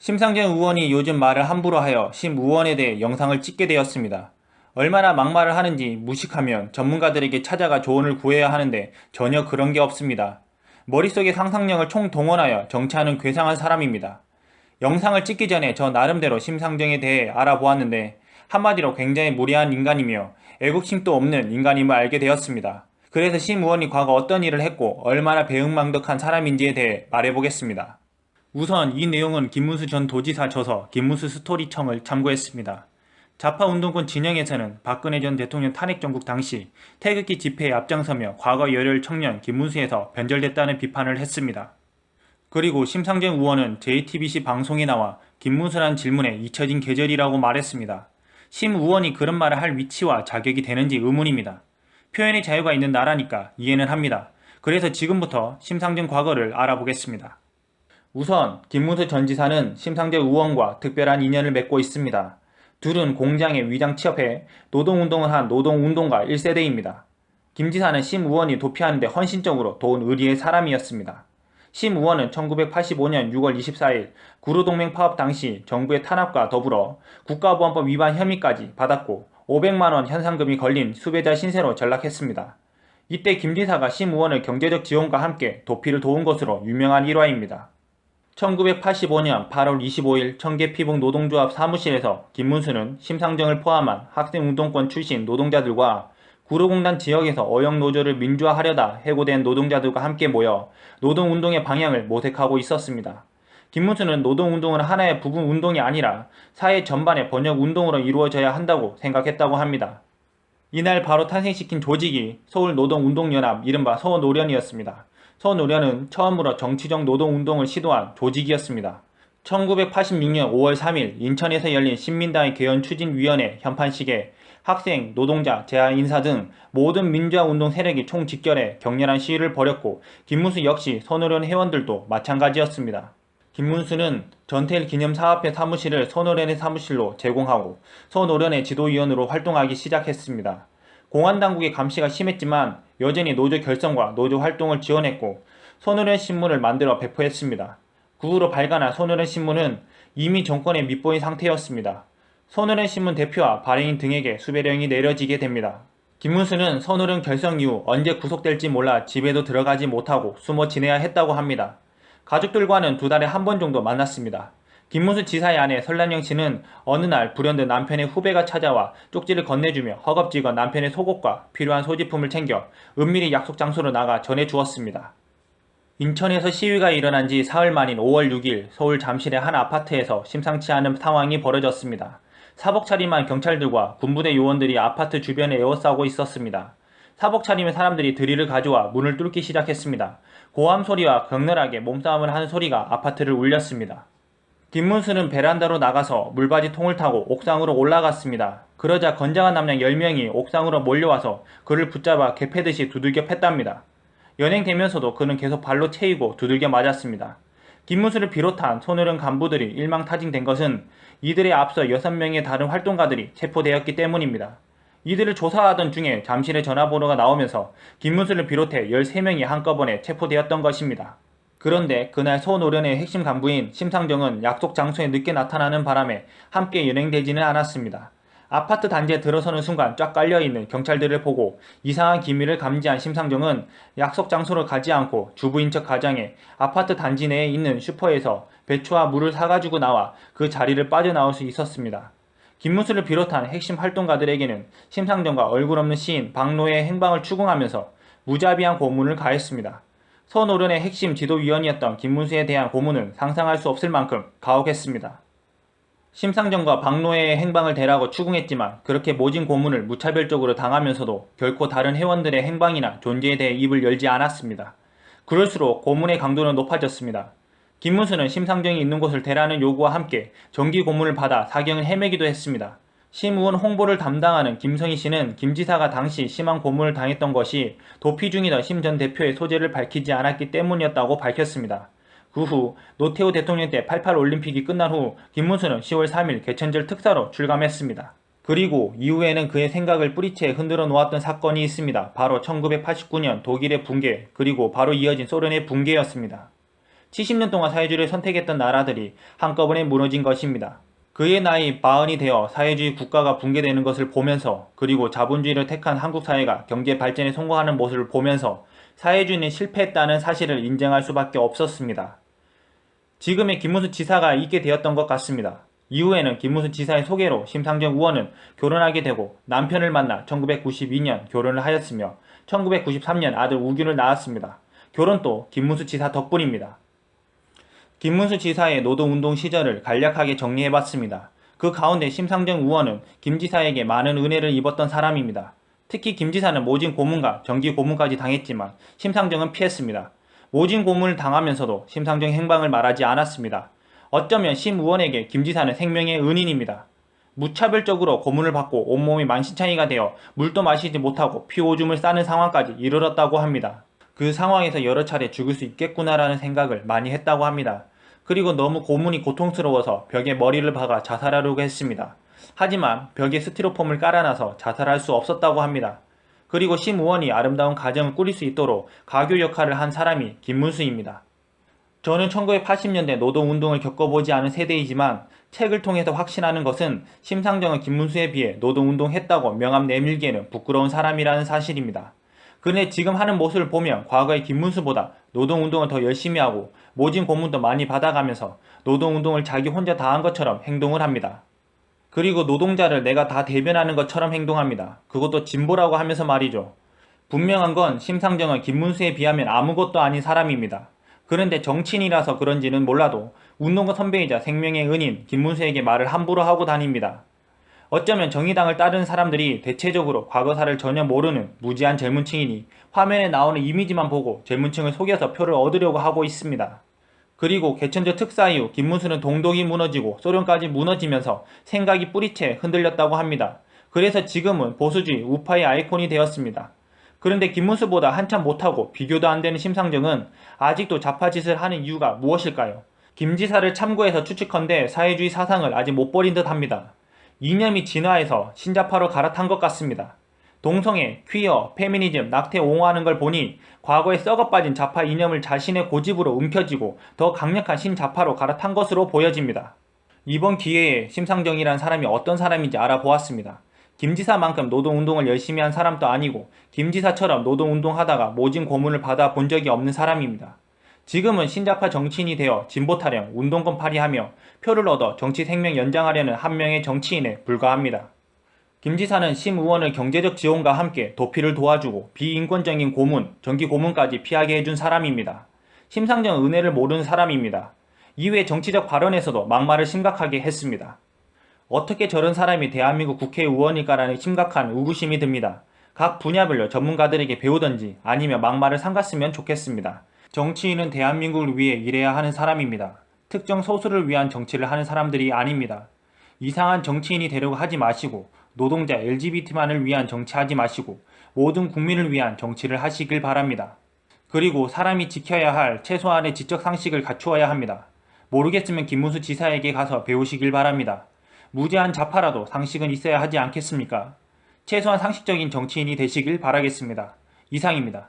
심상정 의원이 요즘 말을 함부로 하여 심 의원에 대해 영상을 찍게 되었습니다. 얼마나 막말을 하는지 무식하면 전문가들에게 찾아가 조언을 구해야 하는데 전혀 그런 게 없습니다. 머릿속의 상상력을 총동원하여 정치하는 괴상한 사람입니다. 영상을 찍기 전에 저 나름대로 심상정에 대해 알아보았는데 한마디로 굉장히 무례한 인간이며 애국심도 없는 인간임을 알게 되었습니다. 그래서 심 의원이 과거 어떤 일을 했고 얼마나 배은망덕한 사람인지에 대해 말해보겠습니다. 우선 이 내용은 김문수 전 도지사 저서 김문수 스토리청을 참고했습니다. 좌파운동권 진영에서는 박근혜 전 대통령 탄핵 정국 당시 태극기 집회에 앞장서며 과거 열혈 청년 김문수에서 변절됐다는 비판을 했습니다. 그리고 심상정 의원은 JTBC 방송에 나와 김문수란 질문에 잊혀진 계절이라고 말했습니다. 심 의원이 그런 말을 할 위치와 자격이 되는지 의문입니다. 표현의 자유가 있는 나라니까 이해는 합니다. 그래서 지금부터 심상정 과거를 알아보겠습니다. 우선 김문수 전 지사는 심상정 의원과 특별한 인연을 맺고 있습니다. 둘은 공장에 위장 취업해 노동운동을 한 노동운동가 1세대입니다. 김 지사는 심 의원이 도피하는데 헌신적으로 도운 의리의 사람이었습니다. 심 의원은 1985년 6월 24일 구루동맹 파업 당시 정부의 탄압과 더불어 국가보안법 위반 혐의까지 받았고 500만원 현상금이 걸린 수배자 신세로 전락했습니다. 이때 김 지사가 심 의원을 경제적 지원과 함께 도피를 도운 것으로 유명한 일화입니다. 1985년 8월 25일 청계피북 노동조합 사무실에서 김문수는 심상정을 포함한 학생운동권 출신 노동자들과 구로공단 지역에서 어영노조를 민주화하려다 해고된 노동자들과 함께 모여 노동운동의 방향을 모색하고 있었습니다. 김문수는 노동운동은 하나의 부분 운동이 아니라 사회 전반의 번역운동으로 이루어져야 한다고 생각했다고 합니다. 이날 바로 탄생시킨 조직이 서울노동운동연합 이른바 서노련이었습니다. 서노련은 처음으로 정치적 노동운동을 시도한 조직이었습니다. 1986년 5월 3일 인천에서 열린 신민당의 개헌추진위원회 현판식에 학생, 노동자, 재하인사 등 모든 민주화운동 세력이 총집결해 격렬한 시위를 벌였고 김문수 역시 서노련 회원들도 마찬가지였습니다. 김문수는 전태일 기념사업회 사무실을 서노련의 사무실로 제공하고 서노련의 지도위원으로 활동하기 시작했습니다. 공안당국의 감시가 심했지만 여전히 노조 결성과 노조 활동을 지원했고 손오련 신문을 만들어 배포했습니다. 그 후로 발간한 손오련 신문은 이미 정권에 밑보인 상태였습니다. 손오련 신문 대표와 발행인 등에게 수배령이 내려지게 됩니다. 김문수는 손오련 결성 이후 언제 구속될지 몰라 집에도 들어가지 못하고 숨어 지내야 했다고 합니다. 가족들과는 2달에 한 번 정도 만났습니다. 김문수 지사의 아내 설란영 씨는 어느 날 불현듯 남편의 후배가 찾아와 쪽지를 건네주며 허겁지겁 남편의 속옷과 필요한 소지품을 챙겨 은밀히 약속 장소로 나가 전해주었습니다. 인천에서 시위가 일어난 지 사흘 만인 5월 6일 서울 잠실의 한 아파트에서 심상치 않은 상황이 벌어졌습니다. 사복 차림한 경찰들과 군부대 요원들이 아파트 주변에 에워싸고 있었습니다. 사복 차림의 사람들이 드릴을 가져와 문을 뚫기 시작했습니다. 고함 소리와 격렬하게 몸싸움을 하는 소리가 아파트를 울렸습니다. 김문수는 베란다로 나가서 물받이 통을 타고 옥상으로 올라갔습니다. 그러자 건장한 남녀 10명이 옥상으로 몰려와서 그를 붙잡아 개패듯이 두들겨 팼답니다. 연행되면서도 그는 계속 발로 채이고 두들겨 맞았습니다. 김문수를 비롯한 손오련 간부들이 일망타진된 것은 이들에 앞서 6명의 다른 활동가들이 체포되었기 때문입니다. 이들을 조사하던 중에 잠실의 전화번호가 나오면서 김문수를 비롯해 13명이 한꺼번에 체포되었던 것입니다. 그런데 그날 서노련의 핵심 간부인 심상정은 약속 장소에 늦게 나타나는 바람에 함께 연행되지는 않았습니다. 아파트 단지에 들어서는 순간 쫙 깔려있는 경찰들을 보고 이상한 기미를 감지한 심상정은 약속 장소를 가지 않고 주부인 척 가장해 아파트 단지 내에 있는 슈퍼에서 배추와 물을 사가지고 나와 그 자리를 빠져나올 수 있었습니다. 김문수를 비롯한 핵심 활동가들에게는 심상정과 얼굴 없는 시인 박노해의 행방을 추궁하면서 무자비한 고문을 가했습니다. 서노련의 핵심 지도위원이었던 김문수에 대한 고문은 상상할 수 없을 만큼 가혹했습니다. 심상정과 박노해의 행방을 대라고 추궁했지만 그렇게 모진 고문을 무차별적으로 당하면서도 결코 다른 회원들의 행방이나 존재에 대해 입을 열지 않았습니다. 그럴수록 고문의 강도는 높아졌습니다. 김문수는 심상정이 있는 곳을 대라는 요구와 함께 정기 고문을 받아 사경을 헤매기도 했습니다. 심 의원 홍보를 담당하는 김성희 씨는 김 지사가 당시 심한 고문을 당했던 것이 도피 중이던 심 전 대표의 소재를 밝히지 않았기 때문이었다고 밝혔습니다. 그 후 노태우 대통령 때 88 올림픽이 끝난 후 김문수는 10월 3일 개천절 특사로 출감했습니다. 그리고 이후에는 그의 생각을 뿌리채 흔들어 놓았던 사건이 있습니다. 바로 1989년 독일의 붕괴 그리고 바로 이어진 소련의 붕괴였습니다. 70년 동안 사회주의를 선택했던 나라들이 한꺼번에 무너진 것입니다. 그의 나이 40이 되어 사회주의 국가가 붕괴되는 것을 보면서, 그리고 자본주의를 택한 한국 사회가 경제 발전에 성공하는 모습을 보면서 사회주의는 실패했다는 사실을 인정할 수밖에 없었습니다. 지금의 김문수 지사가 있게 되었던 것 같습니다. 이후에는 김문수 지사의 소개로 심상정 의원은 결혼하게 되고 남편을 만나 1992년 결혼을 하였으며 1993년 아들 우균을 낳았습니다. 결혼도 김문수 지사 덕분입니다. 김문수 지사의 노동운동 시절을 간략하게 정리해봤습니다. 그 가운데 심상정 의원은 김 지사에게 많은 은혜를 입었던 사람입니다. 특히 김 지사는 모진 고문과 정기 고문까지 당했지만 심상정은 피했습니다. 모진 고문을 당하면서도 심상정의 행방을 말하지 않았습니다. 어쩌면 심 의원에게 김 지사는 생명의 은인입니다. 무차별적으로 고문을 받고 온몸이 만신창이가 되어 물도 마시지 못하고 피오줌을 싸는 상황까지 이르렀다고 합니다. 그 상황에서 여러 차례 죽을 수 있겠구나라는 생각을 많이 했다고 합니다. 그리고 너무 고문이 고통스러워서 벽에 머리를 박아 자살하려고 했습니다. 하지만 벽에 스티로폼을 깔아놔서 자살할 수 없었다고 합니다. 그리고 심 의원이 아름다운 가정을 꾸릴 수 있도록 가교 역할을 한 사람이 김문수입니다. 저는 1980년대 노동운동을 겪어보지 않은 세대이지만 책을 통해서 확신하는 것은 심상정은 김문수에 비해 노동운동했다고 명함 내밀기에는 부끄러운 사람이라는 사실입니다. 그런데 지금 하는 모습을 보면 과거의 김문수보다 노동운동을 더 열심히 하고 모진 고문도 많이 받아가면서 노동운동을 자기 혼자 다 한 것처럼 행동을 합니다. 그리고 노동자를 내가 다 대변하는 것처럼 행동합니다. 그것도 진보라고 하면서 말이죠. 분명한 건 심상정은 김문수에 비하면 아무것도 아닌 사람입니다. 그런데 정치인이라서 그런지는 몰라도 운동가 선배이자 생명의 은인 김문수에게 말을 함부로 하고 다닙니다. 어쩌면 정의당을 따르는 사람들이 대체적으로 과거사를 전혀 모르는 무지한 젊은 층이니 화면에 나오는 이미지만 보고 젊은 층을 속여서 표를 얻으려고 하고 있습니다. 그리고 개천절 특사 이후 김문수는 동독이 무너지고 소련까지 무너지면서 생각이 뿌리채 흔들렸다고 합니다. 그래서 지금은 보수주의 우파의 아이콘이 되었습니다. 그런데 김문수보다 한참 못하고 비교도 안 되는 심상정은 아직도 좌파짓을 하는 이유가 무엇일까요? 김 지사를 참고해서 추측컨대 사회주의 사상을 아직 못 버린 듯 합니다. 이념이 진화해서 신자파로 갈아탄 것 같습니다. 동성애, 퀴어, 페미니즘, 낙태 옹호하는 걸 보니 과거에 썩어빠진 좌파 이념을 자신의 고집으로 움켜쥐고 더 강력한 신좌파로 갈아탄 것으로 보여집니다. 이번 기회에 심상정이란 사람이 어떤 사람인지 알아보았습니다. 김지사만큼 노동운동을 열심히 한 사람도 아니고 김지사처럼 노동운동하다가 모진 고문을 받아 본 적이 없는 사람입니다. 지금은 신좌파 정치인이 되어 진보 타령, 운동권 파리하며 표를 얻어 정치 생명 연장하려는 한 명의 정치인에 불과합니다. 김 지사는 심 의원을 경제적 지원과 함께 도피를 도와주고 비인권적인 고문, 정기 고문까지 피하게 해준 사람입니다. 심상정 은혜를 모르는 사람입니다. 이외 정치적 발언에서도 막말을 심각하게 했습니다. 어떻게 저런 사람이 대한민국 국회의원일까라는 심각한 의구심이 듭니다. 각 분야별로 전문가들에게 배우던지 아니면 막말을 삼갔으면 좋겠습니다. 정치인은 대한민국을 위해 일해야 하는 사람입니다. 특정 소수를 위한 정치를 하는 사람들이 아닙니다. 이상한 정치인이 되려고 하지 마시고 노동자 LGBT만을 위한 정치하지 마시고 모든 국민을 위한 정치를 하시길 바랍니다. 그리고 사람이 지켜야 할 최소한의 지적 상식을 갖추어야 합니다. 모르겠으면 김문수 지사에게 가서 배우시길 바랍니다. 무제한 좌파라도 상식은 있어야 하지 않겠습니까? 최소한 상식적인 정치인이 되시길 바라겠습니다. 이상입니다.